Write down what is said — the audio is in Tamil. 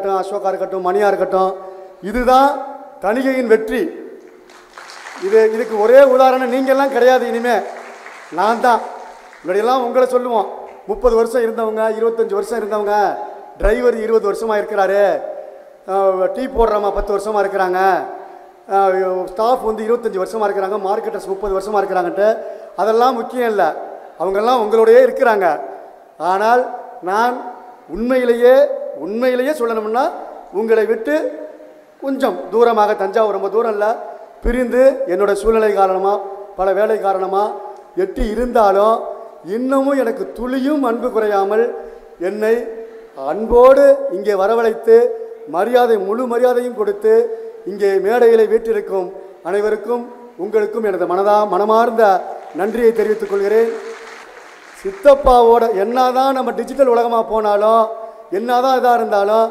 இருக்கட்டும், அசோகா இருக்கட்டும், மணியா இருக்கட்டும், இதுதான் தணிகையின் வெற்றி. இதுக்கு ஒரே உதாரணம் நீங்கள்லாம் கிடையாது. இனிமே நான் தான். இப்படியெல்லாம் உங்களை சொல்லுவோம். 30 வருஷம் இருந்தவங்க, 25 வருஷம் இருந்தவங்க, டிரைவர் 20 வருஷமாக இருக்கிறாரு, டீ போடுறவங்க 10 வருஷமாக இருக்கிறாங்க, ஸ்டாஃப் வந்து 25 வருஷமாக இருக்கிறாங்க, மார்க்கெட்டர்ஸ் 30 வருஷமாக இருக்கிறாங்கன்ட்டு அதெல்லாம் முக்கியம் இல்லை. அவங்கெல்லாம் உங்களோடையே இருக்கிறாங்க. ஆனால் நான் உண்மையிலேயே சொல்லணும்னா உங்களை விட்டு கொஞ்சம் தூரமாக, தஞ்சாவூர் ரொம்ப தூரம் இல்லை, பிரிந்து என்னோடய சூழ்நிலை காரணமாக, பல வேலை காரணமாக எட்டி இருந்தாலும் இன்னமும் எனக்கு துளியும் அன்பு குறையாமல் என்னை அன்போடு இங்கே வரவழைத்து முழு மரியாதையும் கொடுத்து இங்கே மேடையில் வீட்டிருக்கும் அனைவருக்கும் உங்களுக்கும் எனது மனமார்ந்த நன்றியை தெரிவித்துக் கொள்கிறேன். சித்தப்பாவோட என்னதான் நம்ம டிஜிட்டல் உலகமாக போனாலும், என்னதான் இதாக இருந்தாலும்